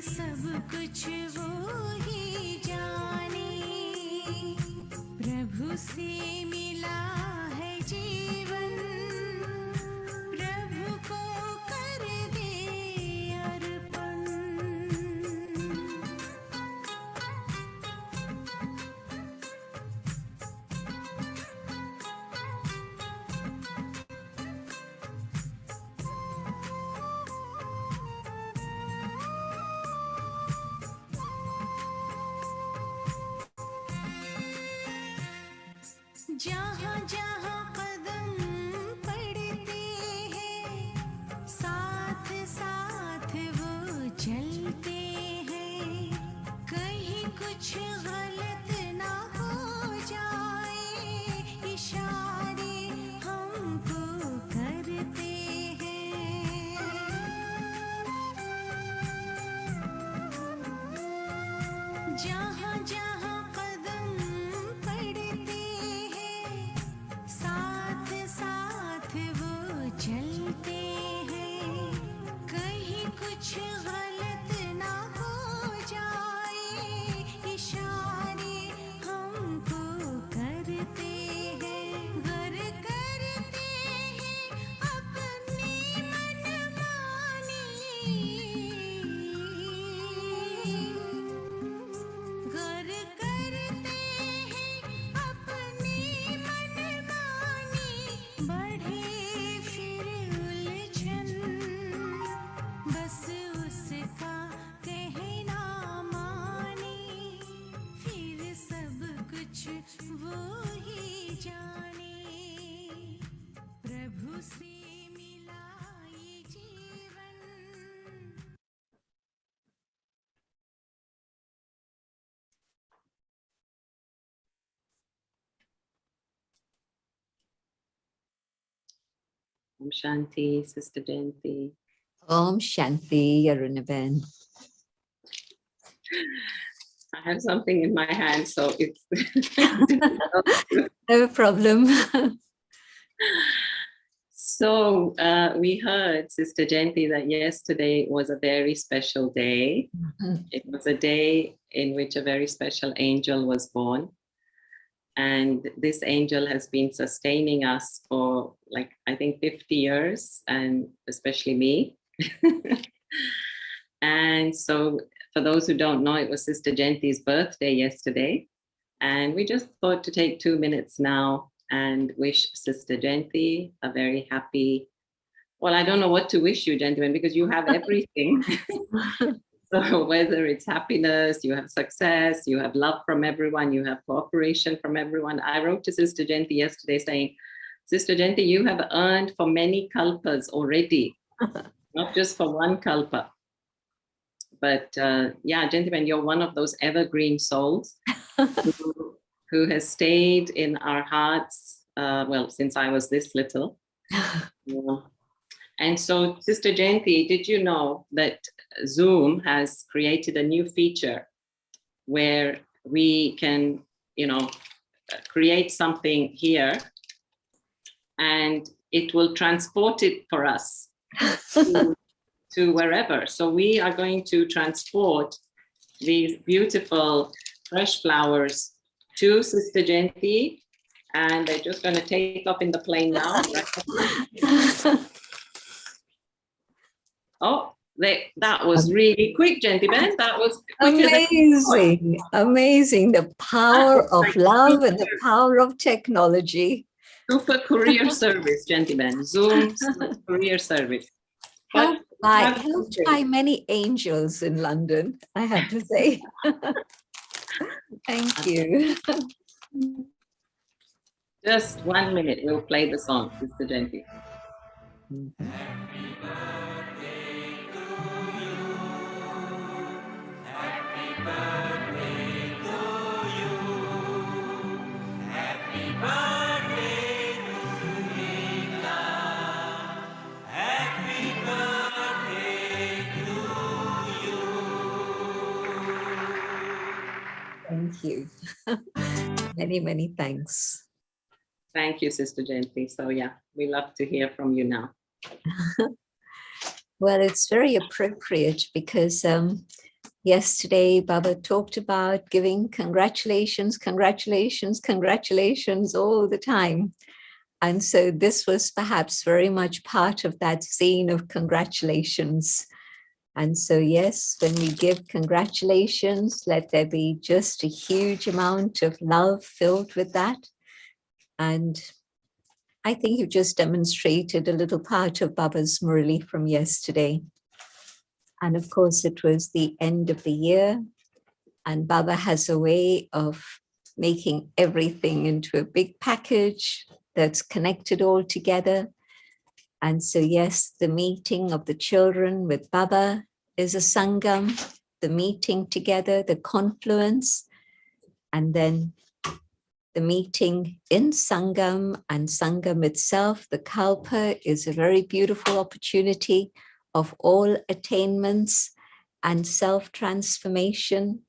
सब कुछ वो ही जाने, प्रभु से मिला है जीवन, प्रभु को कर दे अर्पण। जहाँ जहाँ कदम पड़ते हैं, साथ साथ वो चलते हैं, कहीं कुछ गलत ना हो जाए, इशारे हमको करते हैं। जहाँ जहाँ कदम पड़ते हैं, साथ साथ वो चलते हैं, कहीं कुछ गलत ना हो जाए, इशारे हमको करते हैं। गर करते हैं अपनी मनमानी, गर करते हैं अपनी मनमानी, बढ़े फिर उलझन, बस उसका कहना माने, फिर सब कुछ वो ही जाने, प्रभु से मिला ये जीवन। Om Shanti, Sister Jayanti. Om Shanti, Arunaben. I have something in my hand, so it's No problem. So we heard, Sister Jayanti, that yesterday was a very special day. It was a day in which a very special angel was born. And this angel has been sustaining us for, like, I think 50 years, and especially me. And so for those who don't know, it was Sister Jayanti's birthday yesterday. And we just thought to take 2 minutes now and wish Sister Jayanti a very happy, well, I don't know what to wish you, gentlemen, because you have everything. So whether it's happiness, you have success, you have love from everyone, you have cooperation from everyone. I wrote to Sister Jayanti yesterday saying, Sister Jayanti, you have earned for many kalpas already, not just for one kalpa. But yeah, gentlemen, you're one of those evergreen souls who has stayed in our hearts, well, since I was this little. And so, Sister Jayanti, did you know that Zoom has created a new feature where we can, create something here and it will transport it for us to wherever. So we are going to transport these beautiful fresh flowers to Sister Jayanti, and they're just going to take off in the plane now. Oh, that was really quick, gentlemen. That was amazing. Amazing. The power of love and the power of technology. Super courier service, gentlemen. Zoom courier service. Helped by many angels in London, I have to say. Thank you. Just 1 minute, we'll play the song, Sister Jayanti. Happy birthday to you. Happy birthday to you. Happy birthday to Sunita. Happy birthday to you. Thank you. Many, many thanks. Thank you, Sister Jayanti. So yeah, we love to hear from you now. Well, it's very appropriate because Yesterday, Baba talked about giving congratulations, congratulations, congratulations all the time. And so this was perhaps very much part of that scene of congratulations. And so, yes, when we give congratulations, let there be just a huge amount of love filled with that. And I think you just demonstrated a little part of Baba's Murli from yesterday. And of course, it was the end of the year. And Baba has a way of making everything into a big package that's connected all together. And so, yes, the meeting of the children with Baba is a sangam, the meeting together, the confluence, and then the meeting in sangam and sangam itself, the kalpa, is a very beautiful opportunity of all attainments and self-transformation.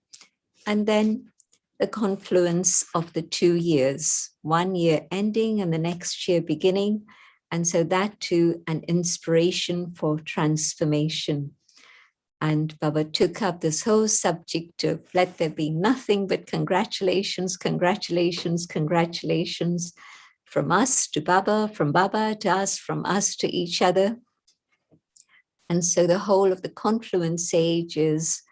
And then the confluence of the 2 years, 1 year ending and the next year beginning. And so that too, an inspiration for transformation. And Baba took up this whole subject of let there be nothing but congratulations, congratulations, congratulations, from us to Baba, from Baba to us, from us to each other. And so the whole of the confluence age is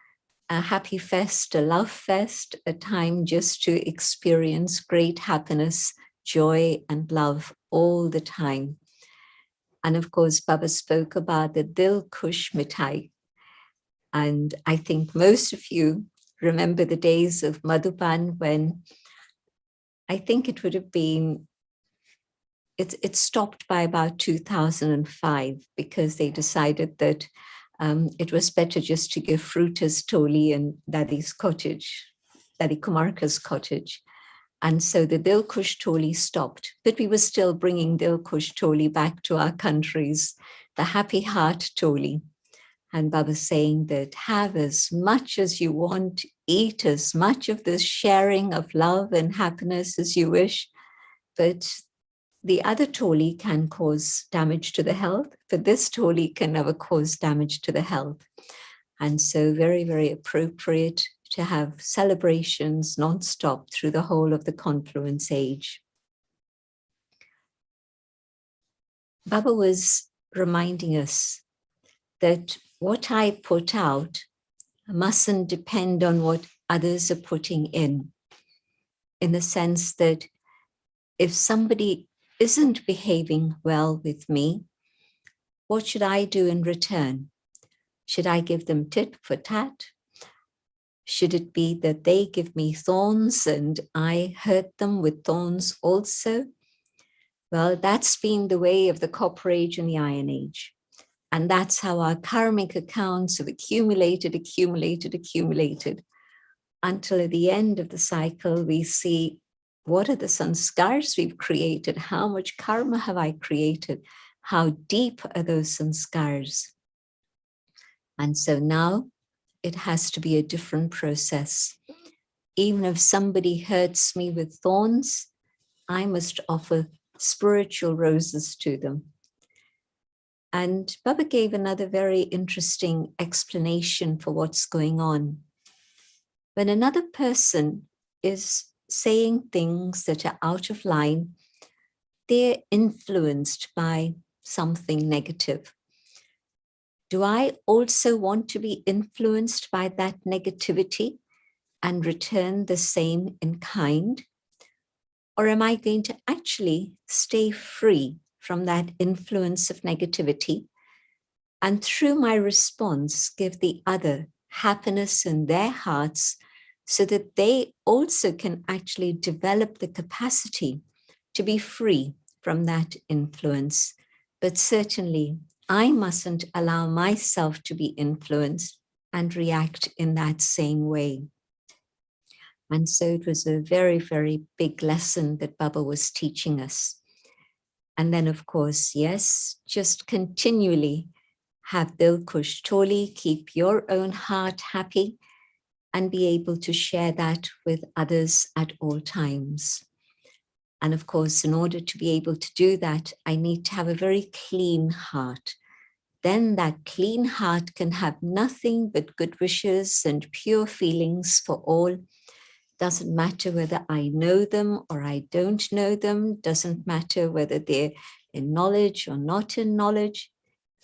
a happy fest, a love fest, a time just to experience great happiness, joy, and love all the time. And of course, Baba spoke about the Dil Kush Mithai. And I think most of you remember the days of Madhuban when I think it would have been, it stopped by about 2005 because they decided that it was better just to give fruit as Toli in Dadi's cottage, Dadi Kumarka's cottage. And so the Dilkush Toli stopped, but we were still bringing Dilkush Toli back to our countries, the happy heart Toli. And Baba saying that have as much as you want, eat as much of this sharing of love and happiness as you wish, but the other Toli can cause damage to the health, but this Toli can never cause damage to the health. And so very, very appropriate to have celebrations non-stop through the whole of the confluence age. Baba was reminding us that what I put out mustn't depend on what others are putting in the sense that if somebody isn't behaving well with me, what should I do in return? Should I give them tit for tat? Should it be that they give me thorns and I hurt them with thorns also? Well, that's been the way of the Copper Age and the Iron Age. And that's how our karmic accounts have accumulated until at the end of the cycle, we see what are the sanskars we've created? How much karma have I created? How deep are those sanskars? And so now it has to be a different process. Even if somebody hurts me with thorns, I must offer spiritual roses to them. And Baba gave another very interesting explanation for what's going on. When another person is saying things that are out of line, they're influenced by something negative. Do I also want to be influenced by that negativity and return the same in kind? Or am I going to actually stay free from that influence of negativity and through my response give the other happiness in their hearts so that they also can actually develop the capacity to be free from that influence? But certainly I mustn't allow myself to be influenced and react in that same way. And so it was a very, very big lesson that Baba was teaching us. And then, of course, yes, just continually have Dilkush Toli, keep your own heart happy and be able to share that with others at all times. And of course, in order to be able to do that, I need to have a very clean heart. then that clean heart can have nothing but good wishes and pure feelings for all. Doesn't matter whether I know them or I don't know them. Doesn't matter whether they're in knowledge or not in knowledge.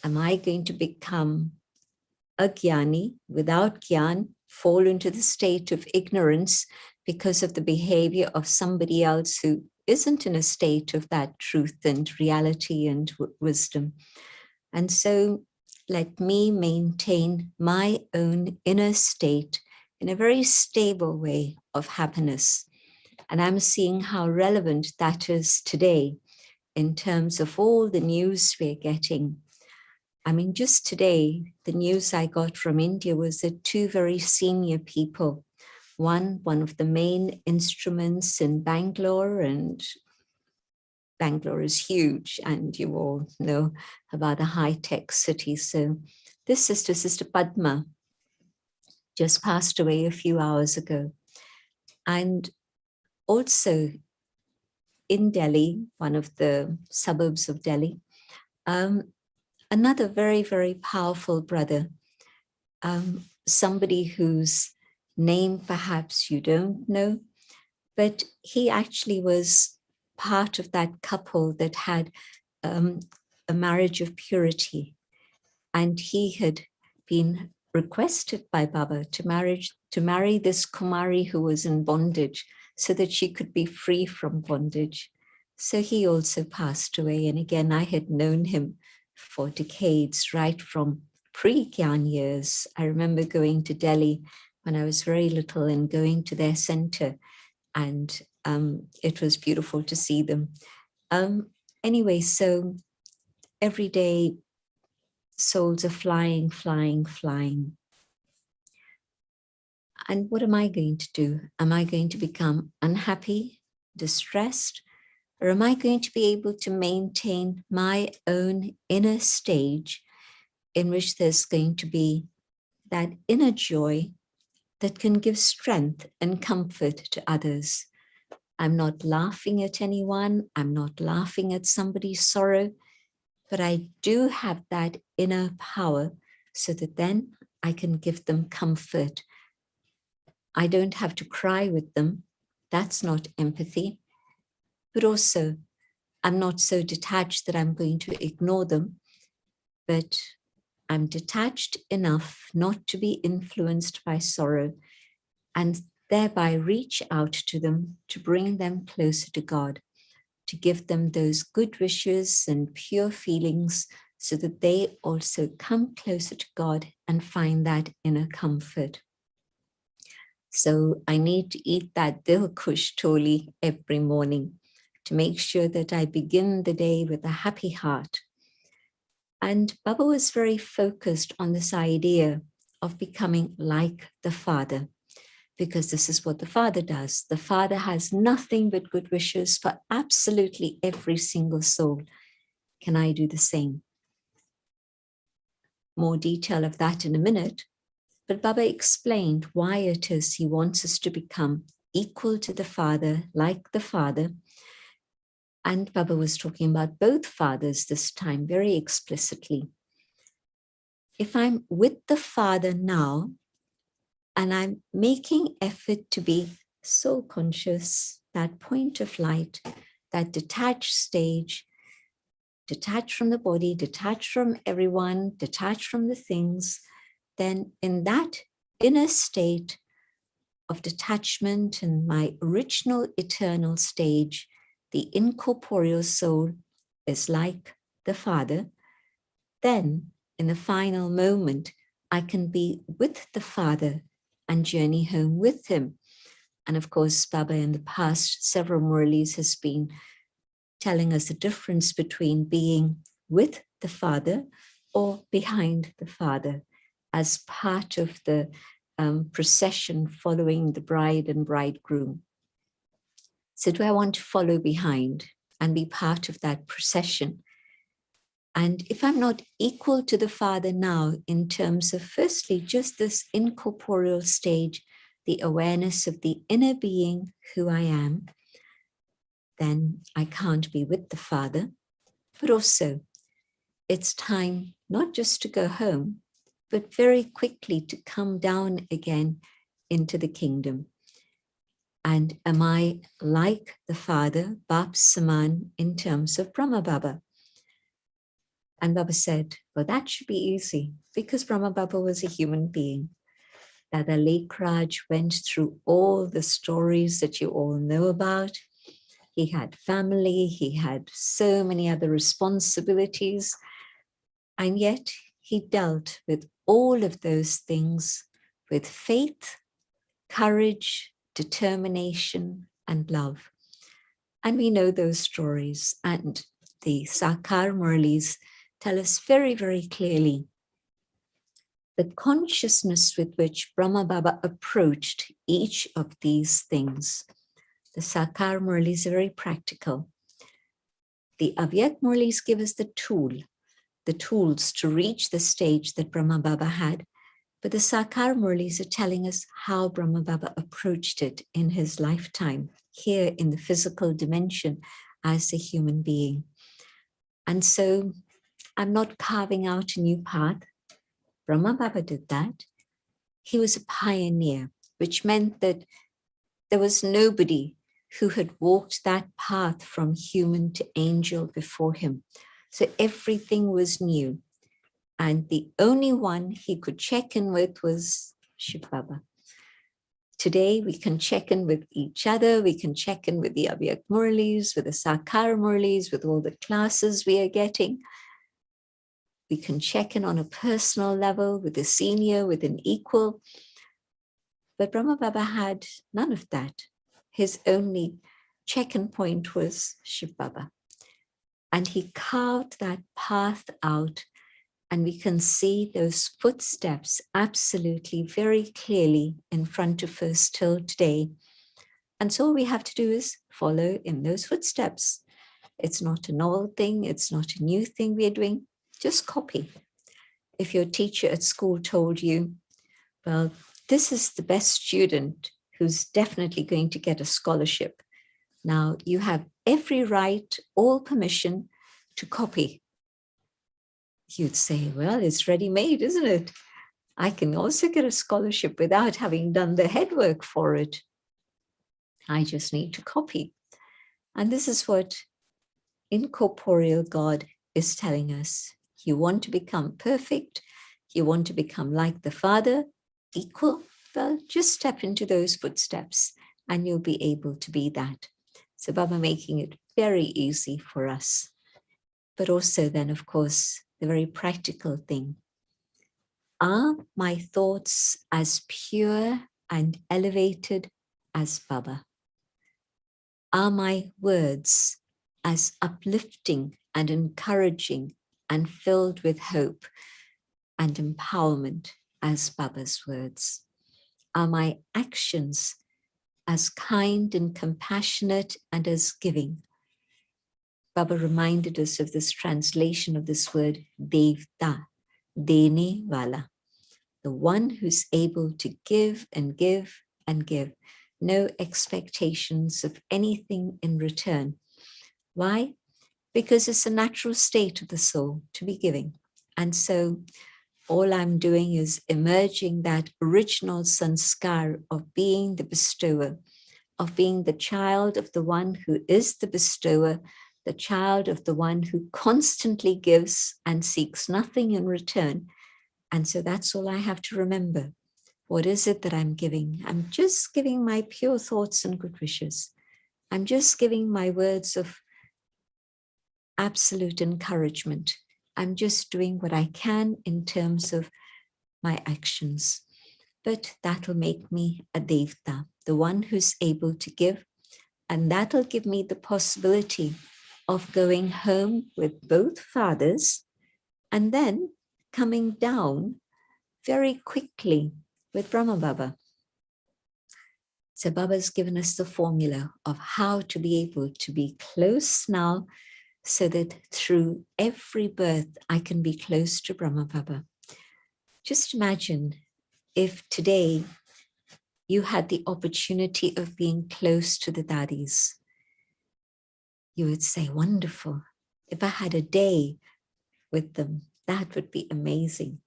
Am I going to become a jnani without jnana, fall into the state of ignorance because of the behavior of somebody else who isn't in a state of that truth and reality and wisdom? And so let me maintain my own inner state in a very stable way of happiness. And I'm seeing how relevant that is today in terms of all the news we're getting. I mean, just today, the news I got from India was that two very senior people, one of the main instruments in Bangalore, and Bangalore is huge, and you all know about a high-tech city. So this Sister Padma, just passed away a few hours ago. And also in Delhi, one of the suburbs of Delhi, another very, very powerful brother, somebody whose name perhaps you don't know, but he actually was part of that couple that had a marriage of purity. And he had been requested by Baba to marry this Kumari who was in bondage so that she could be free from bondage. So he also passed away. And again, I had known him for decades, right from pre-Gyan years. I remember going to Delhi when I was very little and going to their center, and it was beautiful to see them. Anyway, so every day souls are flying, flying, flying. And what am I going to do? Am I going to become unhappy, distressed, or am I going to be able to maintain my own inner stage in which there's going to be that inner joy that can give strength and comfort to others? I'm not laughing at anyone. I'm not laughing at somebody's sorrow, but I do have that inner power so that then I can give them comfort. I don't have to cry with them. That's not empathy. But also, I'm not so detached that I'm going to ignore them, but I'm detached enough not to be influenced by sorrow and thereby reach out to them to bring them closer to God, to give them those good wishes and pure feelings so that they also come closer to God and find that inner comfort. So I need to eat that dil kush toli every morning to make sure that I begin the day with a happy heart. And Baba was very focused on this idea of becoming like the Father, because this is what the Father does. The Father has nothing but good wishes for absolutely every single soul. Can I do the same? More detail of that in a minute. But Baba explained why it is he wants us to become equal to the Father, like the Father. And Baba was talking about both fathers this time very explicitly. If I'm with the Father now, and I'm making effort to be soul conscious, that point of light, that detached stage, detached from the body, detached from everyone, detached from the things, then in that inner state of detachment and my original eternal stage, the incorporeal soul is like the Father. Then in the final moment, I can be with the Father and journey home with him. And of course, Baba in the past several Murlis has been telling us the difference between being with the Father or behind the Father as part of the procession following the bride and bridegroom. So do I want to follow behind and be part of that procession? And if I'm not equal to the Father now in terms of firstly, just this incorporeal stage, the awareness of the inner being who I am, then I can't be with the Father. But also, it's time not just to go home, but very quickly to come down again into the kingdom. And am I like the father, Bap Saman, in terms of Brahma Baba? And Baba said, well, that should be easy because Brahma Baba was a human being. Dada Lake Raj went through all the stories that you all know about. He had family, he had so many other responsibilities, and yet he dealt with all of those things with faith, courage, determination, and love. And we know those stories, and the Sakar Murlis tell us very, very clearly the consciousness with which Brahma Baba approached each of these things. The Sakar Murlis are very practical. The Avyakt Murlis give us the tools to reach the stage that Brahma Baba had. But the Sakar Murlis are telling us how Brahma Baba approached it in his lifetime, here in the physical dimension as a human being. And so I'm not carving out a new path. Brahma Baba did that. He was a pioneer, which meant that there was nobody who had walked that path from human to angel before him. So everything was new. And the only one he could check in with was Shiv Baba. Today, we can check in with each other. We can check in with the Avyakt Murlis, with the Sakar Murlis, with all the classes we are getting. We can check in on a personal level with a senior, with an equal. But Brahma Baba had none of that. His only check-in point was Shiv Baba. And he carved that path out, and we can see those footsteps absolutely very clearly in front of us till today. And so all we have to do is follow in those footsteps. It's not a novel thing. It's not a new thing we are doing. Just copy. If your teacher at school told you, well, this is the best student who's definitely going to get a scholarship. Now you have every right, all permission to copy. You'd say, well, it's ready-made, isn't it? I can also get a scholarship without having done the headwork for it. I just need to copy. And this is what incorporeal God is telling us. You want to become perfect, you want to become like the Father, equal, well, just step into those footsteps and you'll be able to be that. So Baba making it very easy for us. But also then, of course, the very practical thing. Are my thoughts as pure and elevated as Baba? Are my words as uplifting and encouraging and filled with hope and empowerment as Baba's words? Are my actions as kind and compassionate and as giving? Baba reminded us of this translation of this word, Devta, Dene Wala, the one who's able to give and give and give, no expectations of anything in return. Why? Because it's a natural state of the soul to be giving. And so all I'm doing is emerging that original sanskar of being the bestower, of being the child of the one who is the bestower, the child of the one who constantly gives and seeks nothing in return. And so that's all I have to remember. What is it that I'm giving? I'm just giving my pure thoughts and good wishes. I'm just giving my words of absolute encouragement. I'm just doing what I can in terms of my actions. But that'll make me a Devta, the one who's able to give. And that'll give me the possibility of going home with both fathers and then coming down very quickly with Brahma Baba. So Baba's given us the formula of how to be able to be close now, so that through every birth I can be close to Brahma Baba. Just imagine if today you had the opportunity of being close to the daddies. You would say, wonderful. If I had a day with them. That would be amazing.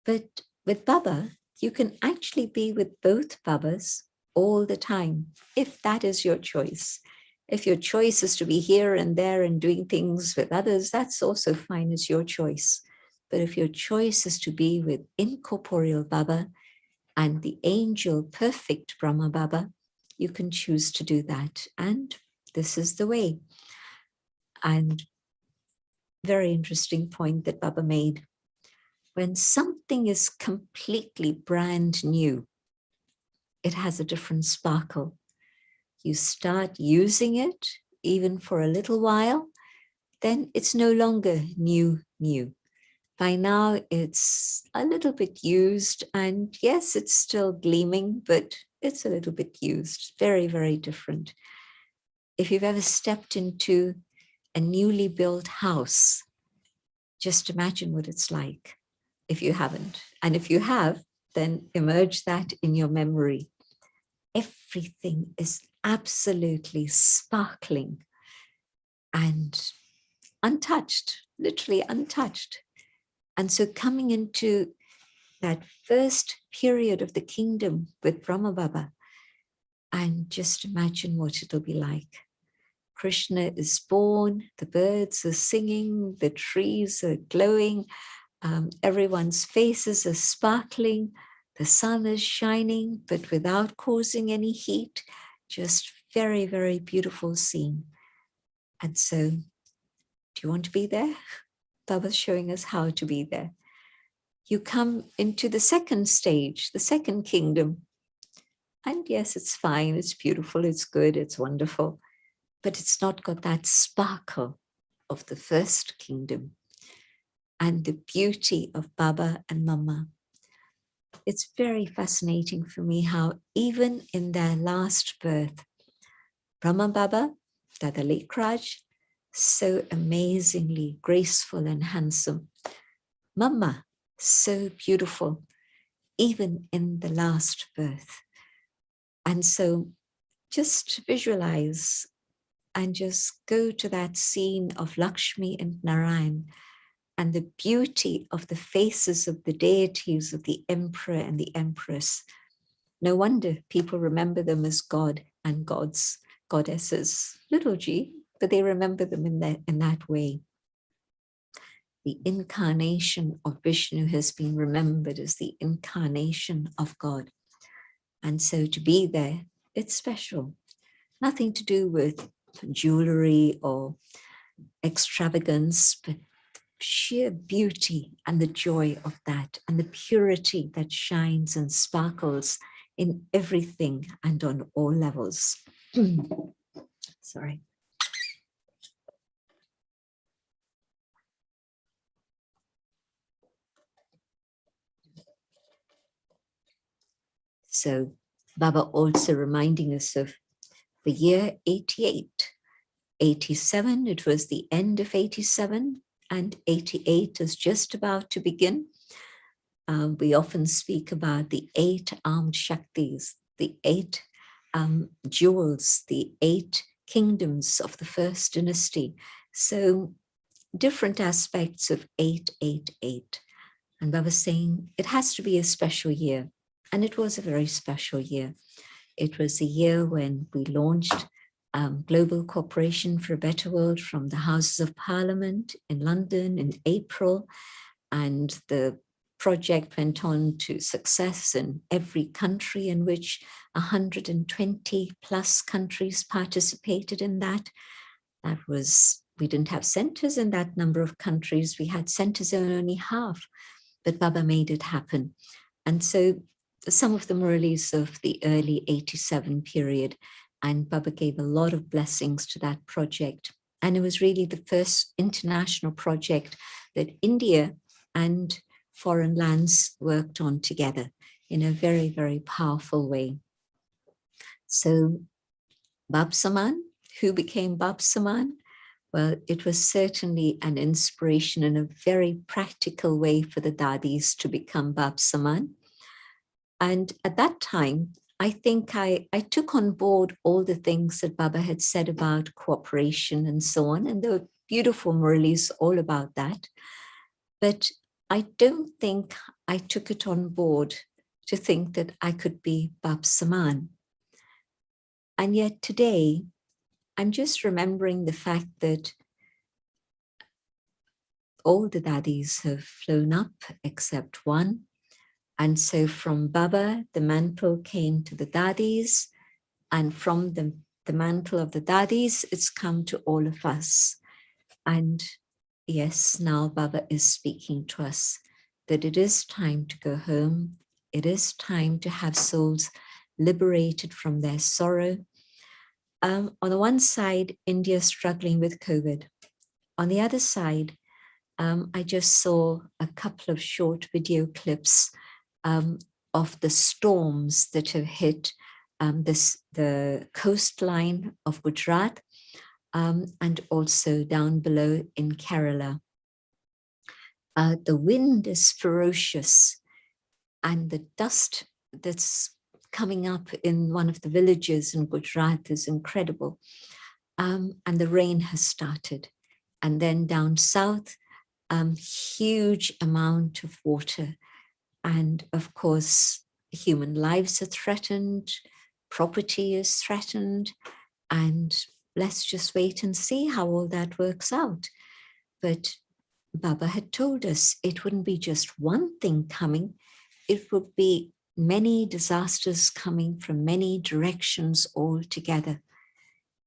But with Baba, you can actually be with both Babas all the time, if that is your choice. If your choice is to be here and there and doing things with others, that's also fine, it's your choice. But if your choice is to be with incorporeal Baba and the angel perfect Brahma Baba, you can choose to do that. And this is the way. And very interesting point that Baba made. When something is completely brand new, it has a different sparkle. You start using it, even for a little while, then it's no longer new. By now, it's a little bit used, and yes, it's still gleaming, but it's a little bit used. Very, very different. If you've ever stepped into a newly built house, just imagine what it's like if you haven't. And if you have, then immerse that in your memory. Everything is absolutely sparkling and untouched, literally untouched. And so coming into that first period of the kingdom with Brahma Baba, and just imagine what it'll be like. Krishna is born, the birds are singing, the trees are glowing, everyone's faces are sparkling, the sun is shining, but without causing any heat, just very, very beautiful scene. And so, do you want to be there? Baba's showing us how to be there. You come into the second stage, the second kingdom. And yes, it's fine, it's beautiful, it's good, it's wonderful, but it's not got that sparkle of the first kingdom and the beauty of Baba and Mama. It's very fascinating for me how even in their last birth, Brahma Baba, Dada Lekraj, so amazingly graceful and handsome. Mama, so beautiful, even in the last birth. And so just visualize and just go to that scene of Lakshmi and Narayan and the beauty of the faces of the deities of the emperor and the empress. No wonder people remember them as God and gods, goddesses, little g, but they remember them in that way. The incarnation of Vishnu has been remembered as the incarnation of God. And so to be there, it's special. Nothing to do with jewelry or extravagance, but sheer beauty and the joy of that and the purity that shines and sparkles in everything and on all levels. Sorry. So Baba also reminding us of the year 88, 87, it was the end of 87, and 88 is just about to begin. We often speak about the 8 armed Shaktis, the 8 jewels, the 8 kingdoms of the first dynasty. So different aspects of 888. And Baba saying it has to be a special year. And it was a very special year. It was a year when we launched Global Cooperation for a Better World from the Houses of Parliament in London in April. And the project went on to success in every country, in which 120 plus countries participated in that. That was, we didn't have centers in that number of countries. We had centers in only half, but Baba made it happen. And so some of the Murlis of the early 87 period, and Baba gave a lot of blessings to that project. And it was really the first international project that India and foreign lands worked on together in a very, very powerful way. So Bab Saman, who became Bab Saman? Well, it was certainly an inspiration in a very practical way for the Dadis to become Bab Saman. And at that time, I think I took on board all the things that Baba had said about cooperation and so on. And there were beautiful Murlis all about that. But I don't think I took it on board to think that I could be Bab Saman. And yet today, I'm just remembering the fact that all the daddies have flown up except one. And so from Baba, the mantle came to the daddies, and from the mantle of the daddies, it's come to all of us. And yes, now Baba is speaking to us that it is time to go home. It is time to have souls liberated from their sorrow. On the one side, India is struggling with COVID. On the other side, I just saw a couple of short video clips of the storms that have hit the coastline of Gujarat and also down below in Kerala. The wind is ferocious, and the dust that's coming up in one of the villages in Gujarat is incredible. And the rain has started. And then down south, huge amount of water. And of course, human lives are threatened, property is threatened, and let's just wait and see how all that works out. But Baba had told us it wouldn't be just one thing coming, it would be many disasters coming from many directions all together.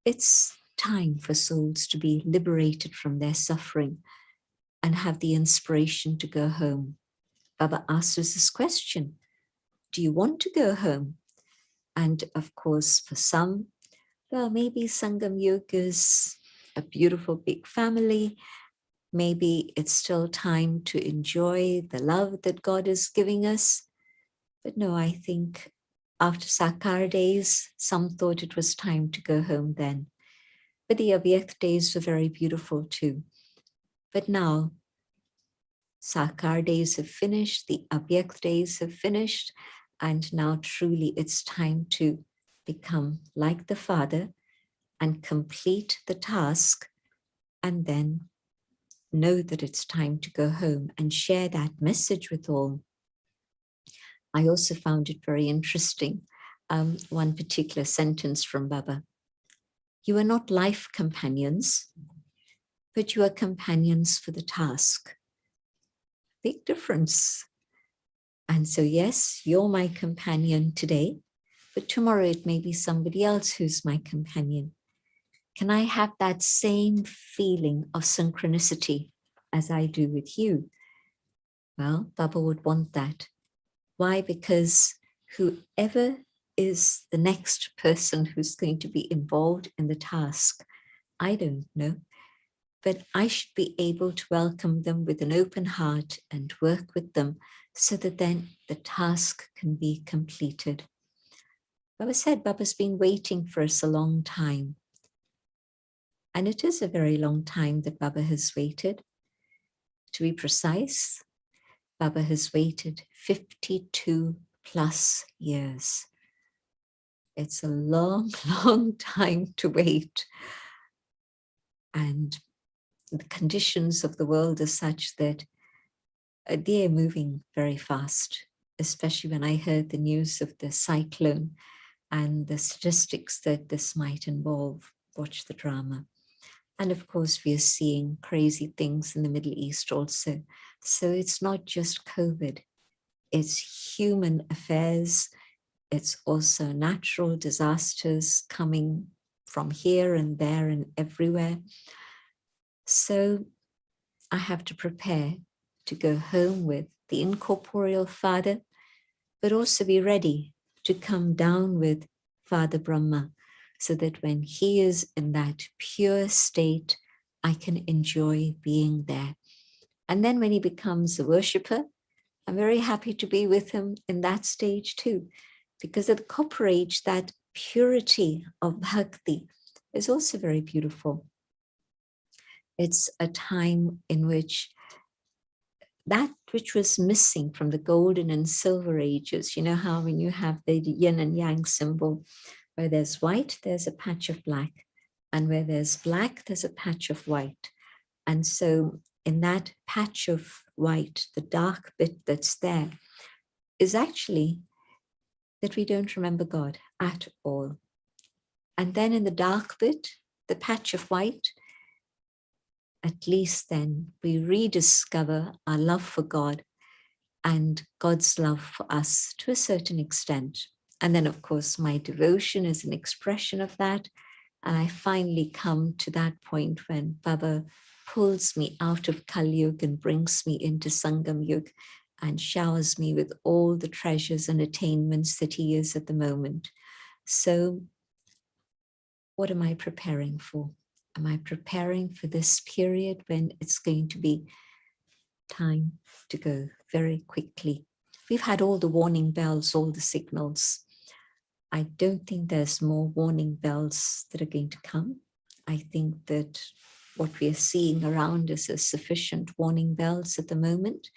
It's time for souls to be liberated from their suffering and have the inspiration to go home. Baba asked us this question: do you want to go home? And of course, for some, well, maybe Sangam Yoga is a beautiful big family. Maybe it's still time to enjoy the love that God is giving us. But no, I think after Sakar days, some thought it was time to go home then. But the Avyakt days were very beautiful too. But now, Sakar days have finished, the Avyakt days have finished, and now truly it's time to become like the Father and complete the task, and then know that it's time to go home and share that message with all. I also found it very interesting, one particular sentence from Baba. You are not life companions, but you are companions for the task. Big difference. And so, yes, you're my companion today, but tomorrow it may be somebody else who's my companion. Can I have that same feeling of synchronicity as I do with you? Well, Baba would want that. Why? Because whoever is the next person who's going to be involved in the task, I don't know, but I should be able to welcome them with an open heart and work with them so that then the task can be completed. Baba said Baba's been waiting for us a long time. And it is a very long time that Baba has waited. To be precise, Baba has waited 52 plus years. It's a long, long time to wait. And the conditions of the world are such that they are moving very fast, especially when I heard the news of the cyclone and the statistics that this might involve. Watch the drama. And of course, we are seeing crazy things in the Middle East also. So it's not just COVID, it's human affairs. It's also natural disasters coming from here and there and everywhere. So I have to prepare to go home with the incorporeal Father, but also be ready to come down with Father Brahma, so that when he is in that pure state, I can enjoy being there. And then when he becomes a worshipper, I'm very happy to be with him in that stage too, because at the copper age, that purity of bhakti is also very beautiful. It's a time in which that which was missing from the golden and silver ages, you know how when you have the yin and yang symbol, where there's white, there's a patch of black. And where there's black, there's a patch of white. And so in that patch of white, the dark bit that's there is actually that we don't remember God at all. And then in the dark bit, the patch of white, at least then we rediscover our love for God and God's love for us to a certain extent. And then, of course, my devotion is an expression of that. And I finally come to that point when Baba pulls me out of Kali Yuga and brings me into Sangam Yuga and showers me with all the treasures and attainments that he is at the moment. So what am I preparing for? Am I preparing for this period when it's going to be time to go very quickly? We've had all the warning bells, all the signals. I don't think there's more warning bells that are going to come. I think that what we are seeing around us is sufficient warning bells at the moment.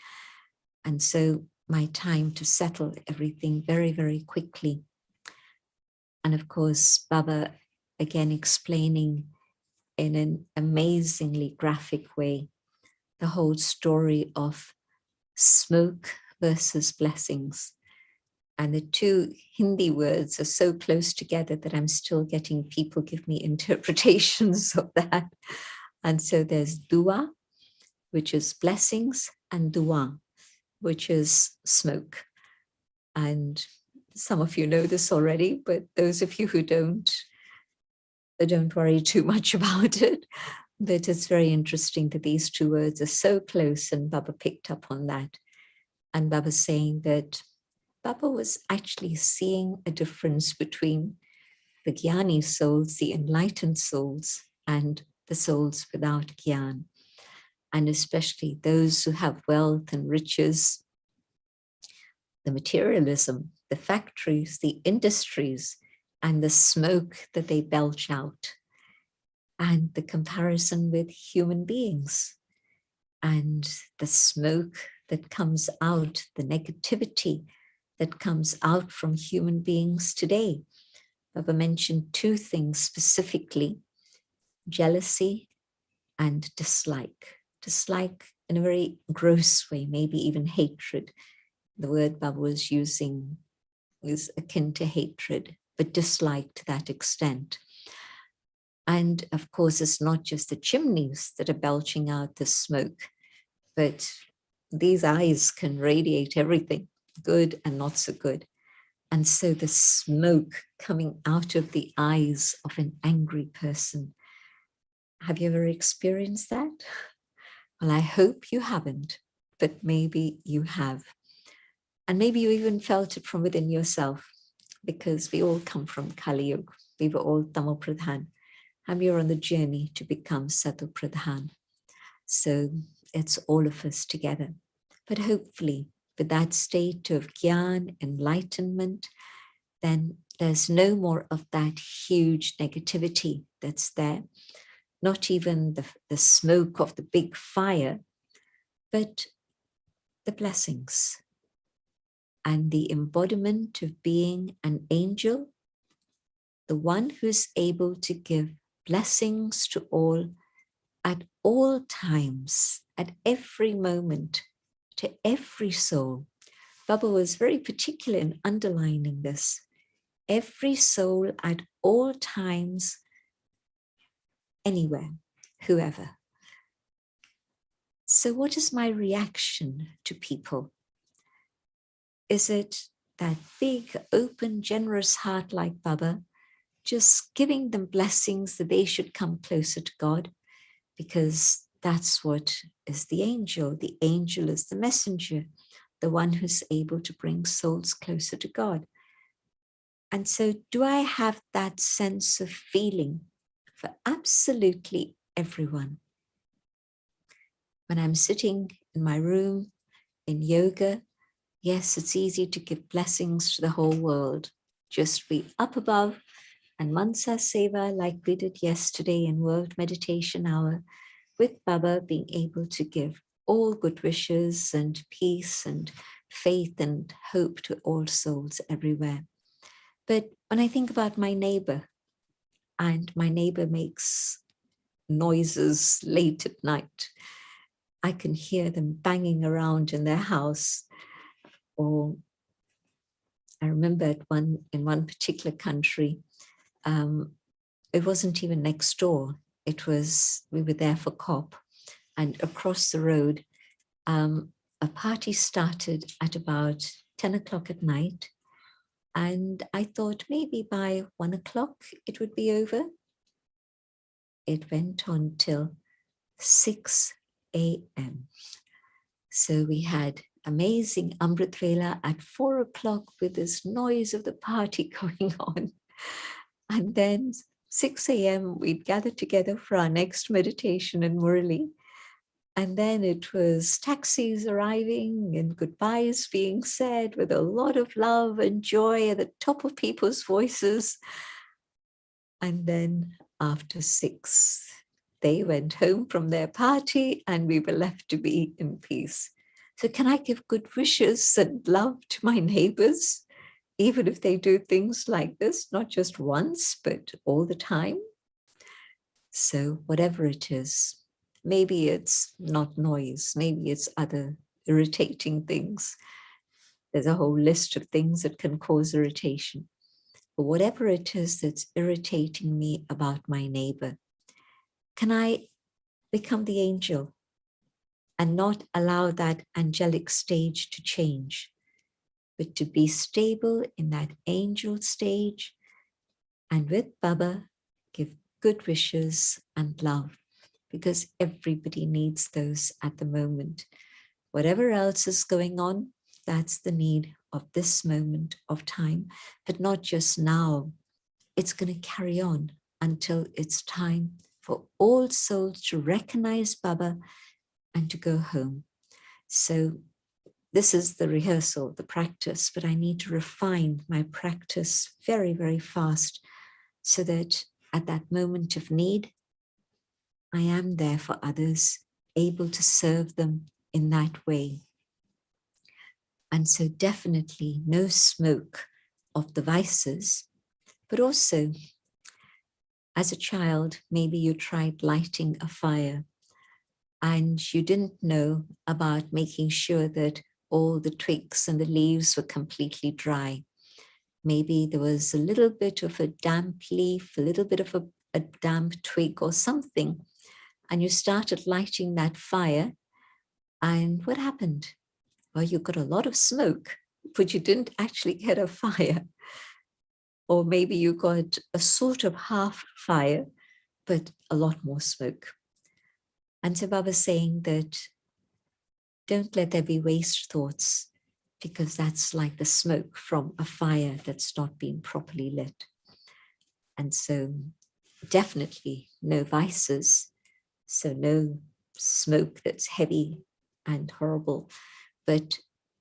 And so my time to settle everything very, very quickly. And of course, Baba again explaining in an amazingly graphic way the whole story of smoke versus blessings. And the two Hindi words are so close together that I'm still getting people give me interpretations of that. And so there's dua, which is blessings, and dua, which is smoke. And some of you know this already, but those of you who don't worry too much about it. But it's very interesting that these two words are so close, and Baba picked up on that. And Baba's saying that Baba was actually seeing a difference between the Jnani souls, the enlightened souls, and the souls without Gyan. And especially those who have wealth and riches, the materialism, the factories, the industries, and the smoke that they belch out, and the comparison with human beings, and the smoke that comes out, the negativity that comes out from human beings today. Baba mentioned two things specifically: jealousy and dislike. Dislike in a very gross way, maybe even hatred. The word Baba was using is akin to hatred, but dislike to that extent. And of course, it's not just the chimneys that are belching out the smoke, but these eyes can radiate everything, good and not so good. And so the smoke coming out of the eyes of an angry person. Have you ever experienced that? Well, I hope you haven't, but maybe you have. And maybe you even felt it from within yourself, because we all come from Kali Yuga. We were all Tamo Pradhan, and we are on the journey to become Satu Pradhan. So it's all of us together. But hopefully, with that state of Gyan, enlightenment, then there's no more of that huge negativity that's there. Not even the smoke of the big fire, but the blessings and the embodiment of being an angel, the one who's able to give blessings to all times, at every moment, to every soul. Baba was very particular in underlining this. Every soul at all times, anywhere, whoever. So what is my reaction to people? Is it that big, open, generous heart like Baba, just giving them blessings that they should come closer to God? Because that's what is the angel. The angel is the messenger, the one who's able to bring souls closer to God. And so do I have that sense of feeling for absolutely everyone? When I'm sitting in my room in yoga, yes, it's easy to give blessings to the whole world. Just be up above and Mansa Seva, like we did yesterday in World Meditation Hour, with Baba, being able to give all good wishes and peace and faith and hope to all souls everywhere. But when I think about my neighbor, and my neighbor makes noises late at night. I can hear them banging around in their house. Or I remember in one particular country, it wasn't even next door. We were there for COP, and across the road, a party started at about 10 o'clock at night. And I thought maybe by 1 o'clock it would be over. It went on till 6 a.m. So we had amazing Amrit Vela at 4 o'clock with this noise of the party going on. And then 6 a.m. we'd gather together for our next meditation in Murli. And then it was taxis arriving and goodbyes being said with a lot of love and joy at the top of people's voices. And then after 6, they went home from their party and we were left to be in peace. So can I give good wishes and love to my neighbors, even if they do things like this, not just once, but all the time? So whatever it is, maybe it's not noise, maybe it's other irritating things. There's a whole list of things that can cause irritation. But whatever it is that's irritating me about my neighbor, can I become the angel and not allow that angelic stage to change, but to be stable in that angel stage, and with Baba, give good wishes and love, because everybody needs those at the moment. Whatever else is going on, that's the need of this moment of time, but not just now. It's going to carry on until it's time for all souls to recognize Baba and to go home. So this is the rehearsal, the practice, but I need to refine my practice very, very fast so that at that moment of need, I am there for others, able to serve them in that way. And so definitely no smoke of the vices, but also as a child, maybe you tried lighting a fire and you didn't know about making sure that all the twigs and the leaves were completely dry. Maybe there was a little bit of a damp leaf, a little bit of a damp twig or something, and you started lighting that fire. And what happened? Well, you got a lot of smoke, but you didn't actually get a fire. Or maybe you got a sort of half fire, but a lot more smoke. And so Baba's saying that don't let there be waste thoughts, because that's like the smoke from a fire that's not been properly lit. And so definitely no vices, so no smoke that's heavy and horrible, but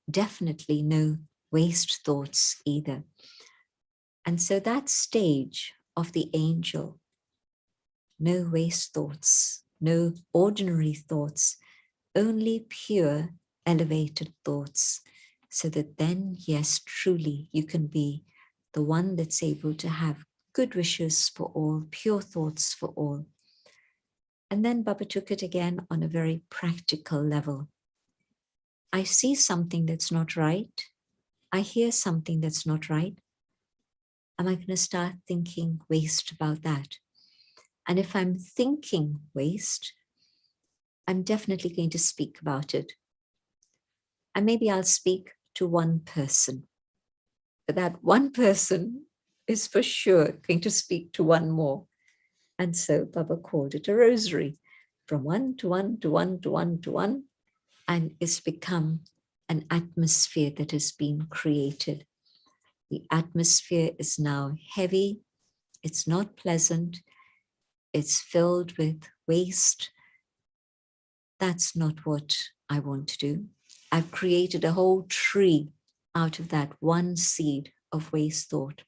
definitely no waste thoughts either. And so that stage of the angel, no waste thoughts, no ordinary thoughts, only pure elevated thoughts, so that then, yes, truly you can be the one that's able to have good wishes for all, pure thoughts for all. And then Baba took it again on a very practical level. I see something that's not right. I hear something that's not right. Am I going to start thinking waste about that? And if I'm thinking waste, I'm definitely going to speak about it. And maybe I'll speak to one person. But that one person is for sure going to speak to one more. And so Baba called it a rosary, from one to one to one to one to one. And it's become an atmosphere that has been created. The atmosphere is now heavy. It's not pleasant. It's filled with waste. That's not what I want to do. I've created a whole tree out of that one seed of waste thought.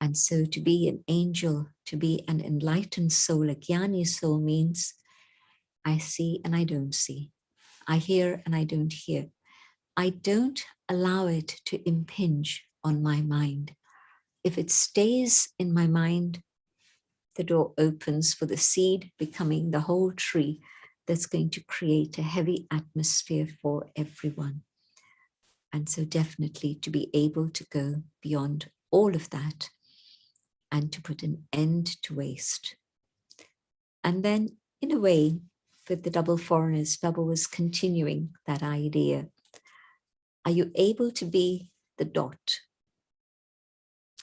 And so to be an angel, to be an enlightened soul, a jnani soul, means I see and I don't see. I hear and I don't hear. I don't allow it to impinge on my mind. If it stays in my mind, the door opens for the seed becoming the whole tree that's going to create a heavy atmosphere for everyone. And so definitely to be able to go beyond all of that and to put an end to waste. And then in a way, with the double foreigners, Baba was continuing that idea. Are you able to be the dot?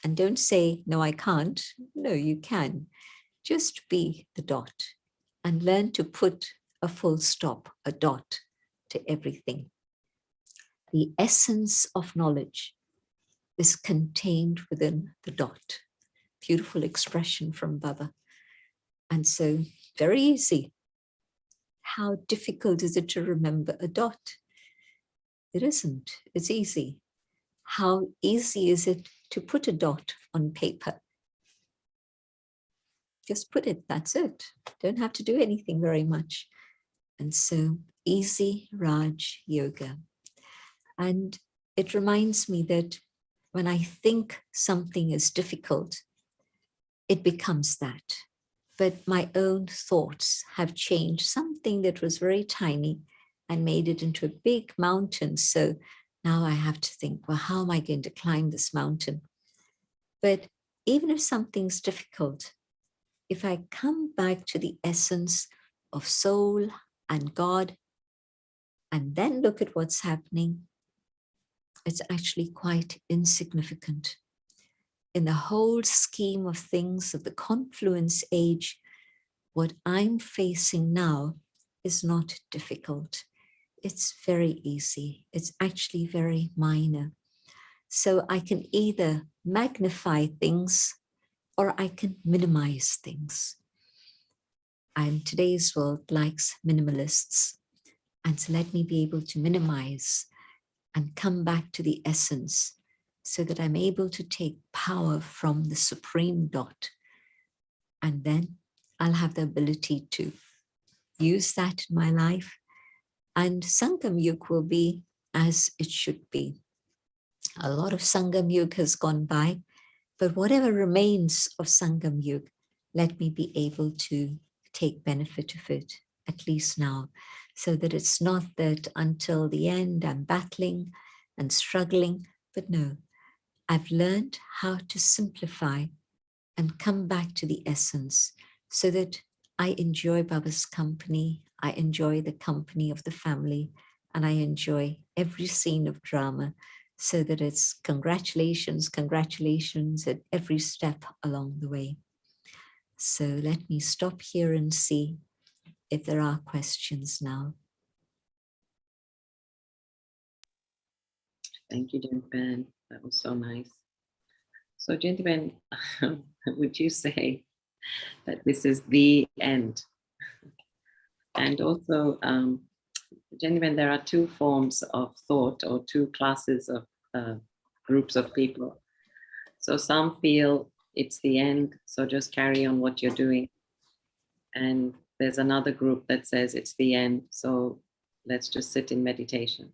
And don't say, no, I can't. No, you can. Just be the dot and learn to put a full stop, a dot to everything. The essence of knowledge is contained within the dot. Beautiful expression from Baba. And so very easy. How difficult is it to remember a dot? It isn't. It's easy. How easy is it to put a dot on paper? Just put it, that's it. Don't have to do anything very much. And so easy Raj Yoga. And it reminds me that when I think something is difficult, it becomes that. But my own thoughts have changed something that was very tiny and made it into a big mountain. So now I have to think, well, how am I going to climb this mountain? But even if something's difficult, if I come back to the essence of soul and God, and then look at what's happening, it's actually quite insignificant. In the whole scheme of things of the confluence age, what I'm facing now is not difficult. It's very easy. It's actually very minor. So I can either magnify things or I can minimize things. And today's world likes minimalists. And so let me be able to minimize and come back to the essence so that I'm able to take power from the supreme dot. And then I'll have the ability to use that in my life. And Sangam Yuga will be as it should be. A lot of Sangam Yuga has gone by, but whatever remains of Sangam Yuga, let me be able to take benefit of it, at least now, so that it's not that until the end I'm battling and struggling, but no, I've learned how to simplify and come back to the essence so that I enjoy Baba's company, I enjoy the company of the family, and I enjoy every scene of drama so that it's congratulations, congratulations at every step along the way. So let me stop here and see if there are questions now. Thank you, Gentleman. That was so nice. So, Gentleman, would you say that this is the end? And also, Gentlemen, there are two forms of thought or two classes of groups of people. So some feel it's the end, so just carry on what you're doing. And there's another group that says it's the end, so let's just sit in meditation.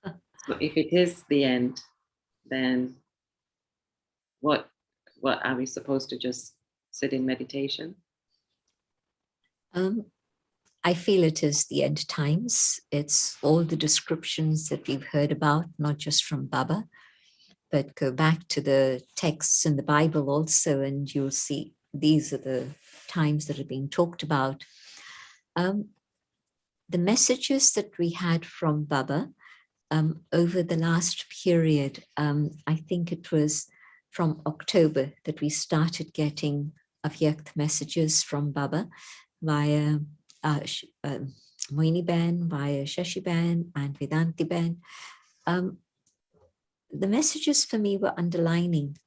So if it is the end, then what are we supposed to just sit in meditation? I feel it is the end times. It's all the descriptions that we've heard about, not just from Baba, but go back to the texts in the Bible also, and you'll see these are the times that are being talked about. The messages that we had from Baba over the last period, I think it was from October that we started getting Avyakt messages from Baba via Moini Ben, via Shashi Ben and Vedanti Ben. The messages for me were underlining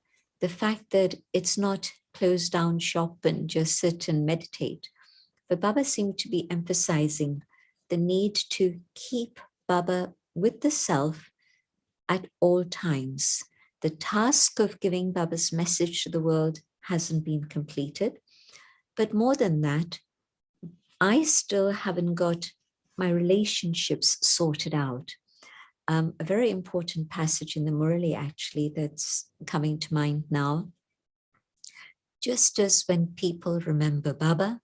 the fact that it's not close down shop and just sit and meditate. But Baba seemed to be emphasizing the need to keep Baba with the self at all times. The task of giving Baba's message to the world hasn't been completed. But more than that, I still haven't got my relationships sorted out. A very important passage in the Murli, actually, that's coming to mind now. Just as when people remember Baba,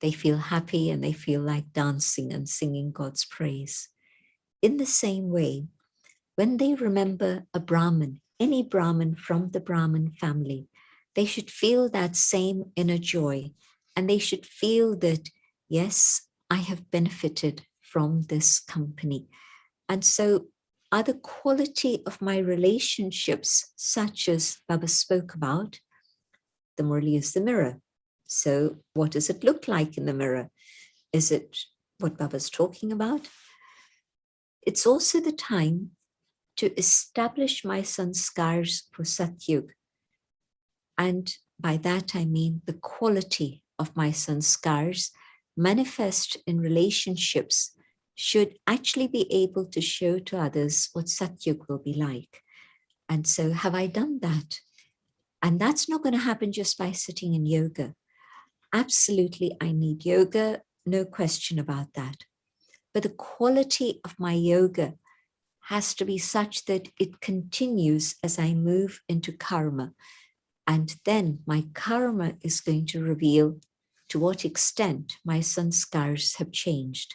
they feel happy and they feel like dancing and singing God's praise. In the same way, when they remember a Brahmin, any Brahmin from the Brahmin family, they should feel that same inner joy, and they should feel that, yes, I have benefited from this company. And so are the quality of my relationships, such as Baba spoke about. The Murli is the mirror. So what does it look like in the mirror? Is it what Baba's talking about? It's also the time to establish my sanskars for Satyug. And by that I mean the quality of my sanskars manifest in relationships should actually be able to show to others what Satyug will be like. And so have I done that? And that's not going to happen just by sitting in yoga. Absolutely, I need yoga, no question about that. But the quality of my yoga has to be such that it continues as I move into karma. And then my karma is going to reveal to what extent my sanskars have changed.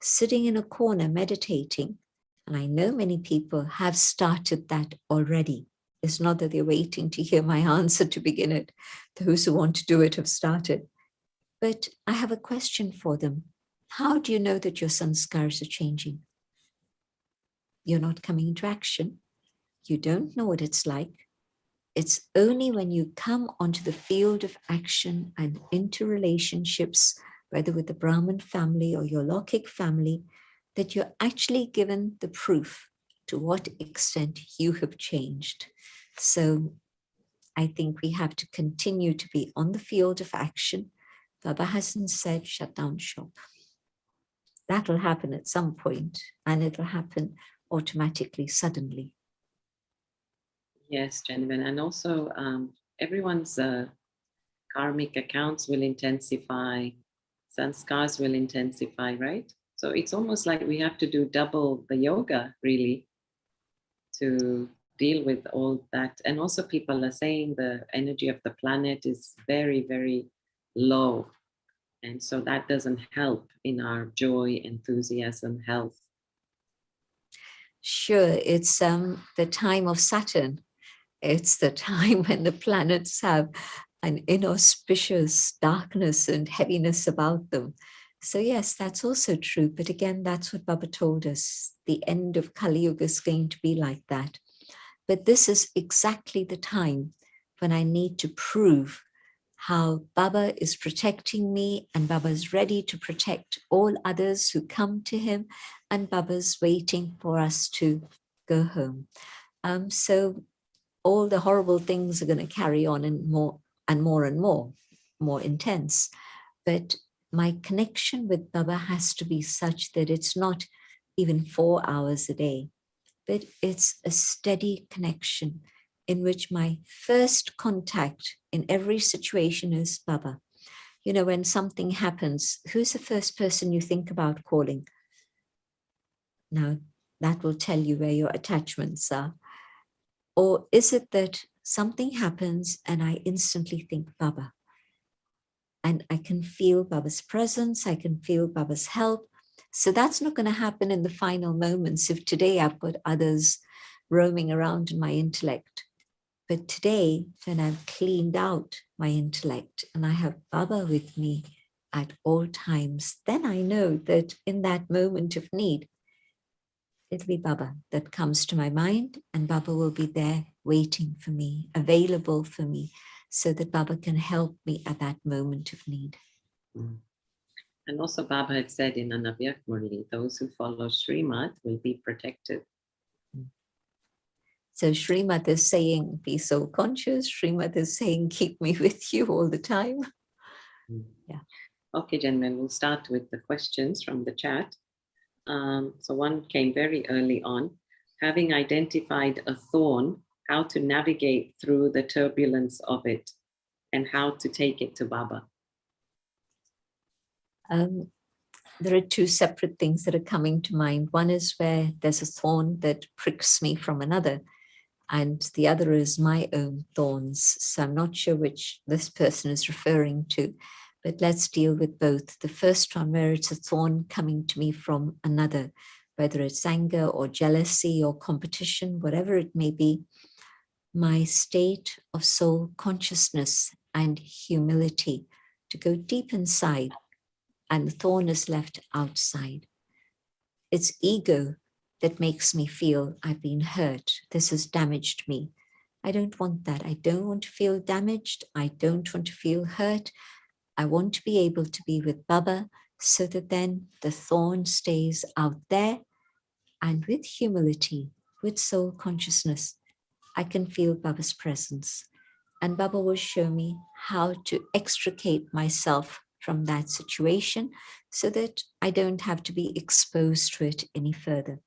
Sitting in a corner meditating, and I know many people have started that already. It's not that they're waiting to hear my answer to begin it. Those who want to do it have started. But I have a question for them. How do you know that your sanskars are changing? You're not coming into action. You don't know what it's like. It's only when you come onto the field of action and into relationships, whether with the Brahmin family or your Lokik family, that you're actually given the proof to what extent you have changed. So I think we have to continue to be on the field of action. Baba hasn't said shut down shop. That will happen at some point, and it will happen automatically, suddenly. Yes, Genevieve. And also everyone's karmic accounts will intensify, sanskars will intensify, right? So it's almost like we have to do double the yoga, really, to deal with all that. And also people are saying the energy of the planet is very, very low. And so that doesn't help in our joy, enthusiasm, health. Sure, it's the time of Saturn. It's the time when the planets have an inauspicious darkness and heaviness about them. So yes, that's also true. But again, that's what Baba told us. The end of Kali Yuga is going to be like that. But this is exactly the time when I need to prove how Baba is protecting me, and Baba is ready to protect all others who come to him, and Baba's waiting for us to go home. So all the horrible things are going to carry on and more and more and more intense. But my connection with Baba has to be such that it's not even 4 hours a day, but it's a steady connection in which my first contact in every situation is Baba. You know, when something happens, who's the first person you think about calling? Now, that will tell you where your attachments are. Or is it that something happens and I instantly think Baba? And I can feel Baba's presence, I can feel Baba's help. So that's not going to happen in the final moments if today I've got others roaming around in my intellect. But today, when I've cleaned out my intellect and I have Baba with me at all times, then I know that in that moment of need, it'll be Baba that comes to my mind, and Baba will be there waiting for me, available for me, so that Baba can help me at that moment of need. Mm. And also Baba had said in Avyakt Murli, those who follow Srimad will be protected. So Srimad is saying, be so conscious. Srimad is saying, keep me with you all the time. Yeah. Okay, gentlemen, we'll start with the questions from the chat. So one came very early on. Having identified a thorn, how to navigate through the turbulence of it and how to take it to Baba. There are two separate things that are coming to mind. One is where there's a thorn that pricks me from another. and the other is my own thorns. So I'm not sure which this person is referring to, but let's deal with both. The first one, where it's a thorn coming to me from another, whether it's anger or jealousy or competition, whatever it may be, my state of soul consciousness and humility to go deep inside, and the thorn is left outside. It's ego that makes me feel I've been hurt. This has damaged me. I don't want that. I don't want to feel damaged. I don't want to feel hurt. I want to be able to be with Baba so that then the thorn stays out there, and with humility, with soul consciousness, I can feel Baba's presence. And Baba will show me how to extricate myself from that situation so that I don't have to be exposed to it any further.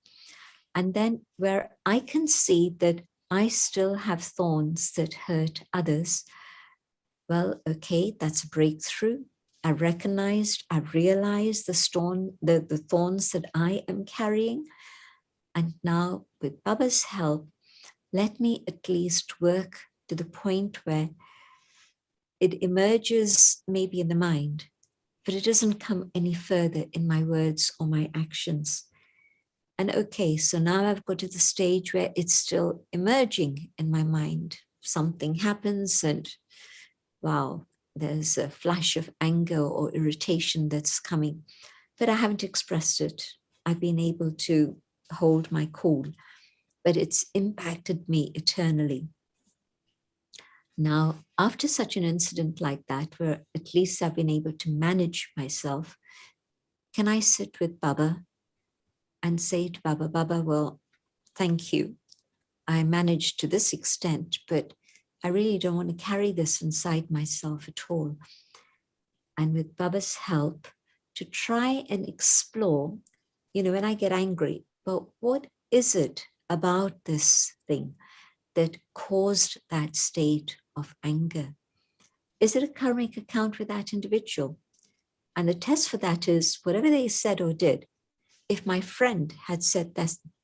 And then where I can see that I still have thorns that hurt others, well, okay, that's a breakthrough. I realized the thorns that I am carrying. And now with Baba's help, let me at least work to the point where it emerges maybe in the mind, but it doesn't come any further in my words or my actions. And okay, so now I've got to the stage where it's still emerging in my mind. Something happens and wow, there's a flash of anger or irritation that's coming, but I haven't expressed it. I've been able to hold my cool, but it's impacted me eternally. Now, after such an incident like that, where at least I've been able to manage myself, can I sit with Baba and say to Baba, Baba, well, thank you. I managed to this extent, but I really don't want to carry this inside myself at all. And with Baba's help, to try and explore, when I get angry, but what is it about this thing that caused that state of anger? Is it a karmic account with that individual? And the test for that is whatever they said or did, if my friend had said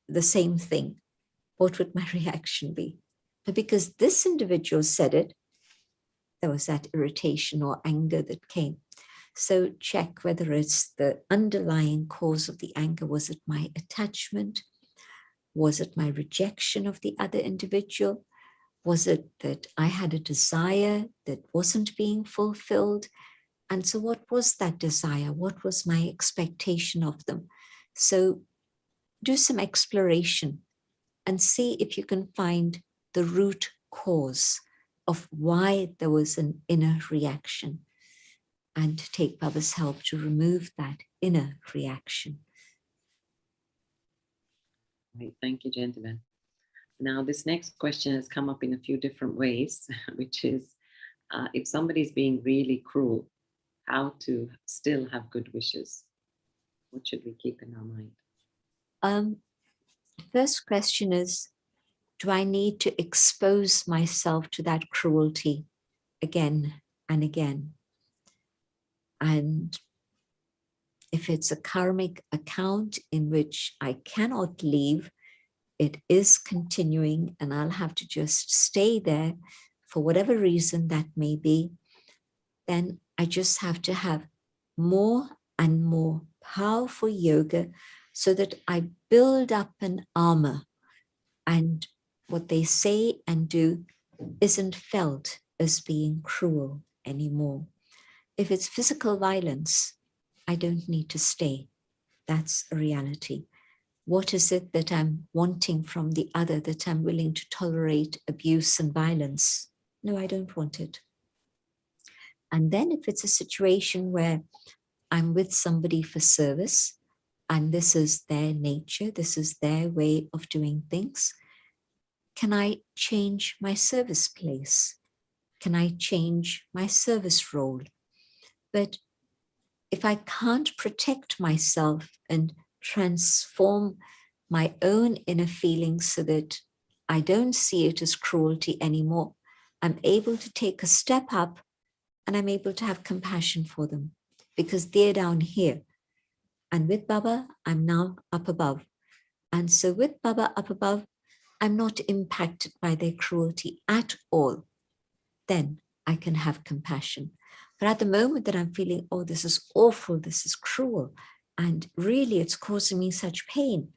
the same thing, what would my reaction be? But because this individual said it, there was that irritation or anger that came. So check whether it's the underlying cause of the anger. Was it my attachment? Was it my rejection of the other individual? Was it that I had a desire that wasn't being fulfilled? And so what was that desire? What was my expectation of them? So do some exploration and see if you can find the root cause of why there was an inner reaction, and take Baba's help to remove that inner reaction. Right. Thank you, gentlemen. Now, this next question has come up in a few different ways, which is if somebody's being really cruel, how to still have good wishes? What should we keep in our mind? First question is, do I need to expose myself to that cruelty again and again? And if it's a karmic account in which I cannot leave, it is continuing and I'll have to just stay there for whatever reason that may be, then I just have to have more and more powerful yoga so that I build up an armor, and what they say and do isn't felt as being cruel anymore. If it's physical violence, I don't need to stay. That's a reality. What is it that I'm wanting from the other that I'm willing to tolerate abuse and violence? No, I don't want it. And then if it's a situation where I'm with somebody for service, and this is their nature, this is their way of doing things, can I change my service place? Can I change my service role? But if I can't protect myself and transform my own inner feelings so that I don't see it as cruelty anymore, I'm able to take a step up and I'm able to have compassion for them because they're down here. And with Baba, I'm now up above. And so with Baba up above, I'm not impacted by their cruelty at all, then I can have compassion. But at the moment that I'm feeling, oh, this is awful, this is cruel, and really it's causing me such pain,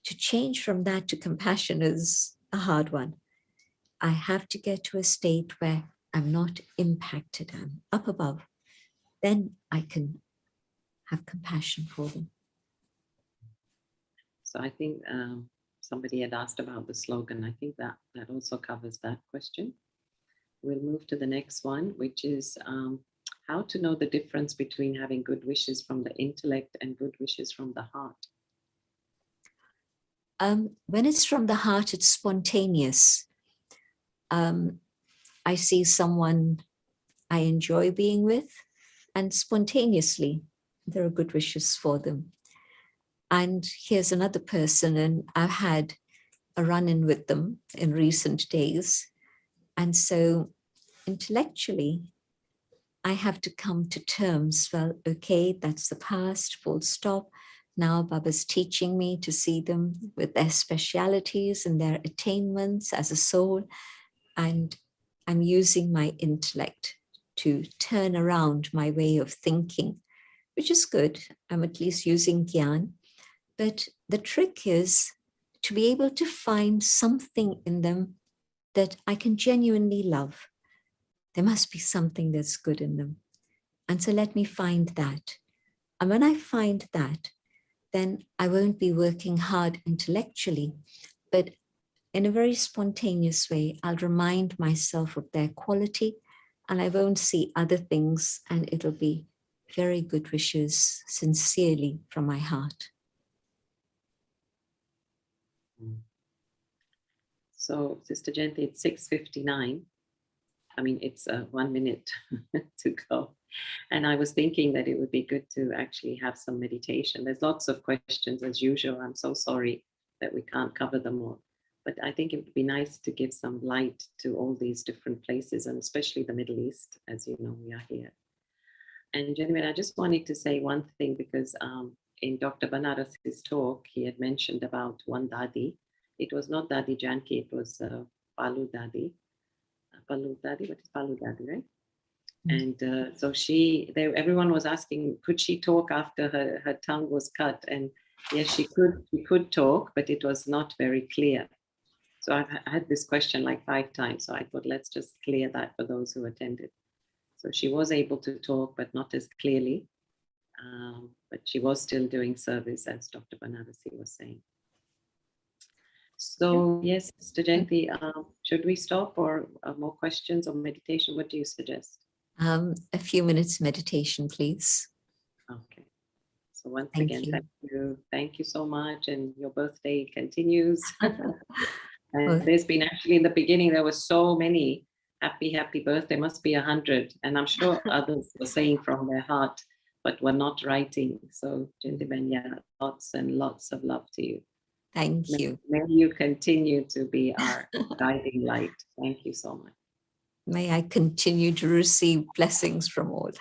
to change from that to compassion is a hard one. I have to get to a state where I'm not impacted, I'm up above. Then I can have compassion for them. So I think somebody had asked about the slogan. I think that also covers that question. We'll move to the next one, which is how to know the difference between having good wishes from the intellect and good wishes from the heart. When it's from the heart, it's spontaneous. I see someone I enjoy being with, and spontaneously, there are good wishes for them. And here's another person, and I've had a run-in with them in recent days. And so intellectually, I have to come to terms, well, okay, that's the past, full stop. Now Baba's teaching me to see them with their specialities and their attainments as a soul. And I'm using my intellect to turn around my way of thinking, which is good. I'm at least using Gyan. But the trick is to be able to find something in them that I can genuinely love. There must be something that's good in them. And so let me find that. And when I find that, then I won't be working hard intellectually, but in a very spontaneous way, I'll remind myself of their quality, and I won't see other things, and it'll be very good wishes sincerely from my heart. So, Sister Jayanti, it's 6:59. I mean, it's 1 minute to go. And I was thinking that it would be good to actually have some meditation. There's lots of questions as usual. I'm so sorry that we can't cover them all. But I think it would be nice to give some light to all these different places, and especially the Middle East. As you know, we are here. And gentlemen, I just wanted to say one thing, because in Dr. Banaras's talk, he had mentioned about one Dadi. It was not Dadi Janki, it was Palu Dadi. Palu Dadi, what is Palu Dadi, right? And so everyone was asking, could she talk after her tongue was cut? And yes, she could talk, but it was not very clear. So I had this question like 5 times. So I thought, let's just clear that for those who attended. So she was able to talk, but not as clearly. But she was still doing service, as Dr. Banarasi was saying. So yes, Sister Jayanti, should we stop, or more questions or meditation? What do you suggest? A few minutes meditation, please. Okay. So once Thank again, you. Thank you so much. And your birthday continues. And Well, there's been actually in the beginning, there were so many happy birthday, must be 100. And I'm sure others were saying from their heart, but were not writing. So gentlemen, yeah, lots and lots of love to you. thank you. May you continue to be our guiding light. Thank you so much. May I continue to receive blessings from all.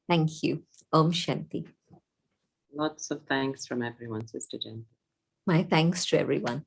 Thank you. Om Shanti. Lots of thanks from everyone, Sister Jayanti. My thanks to everyone.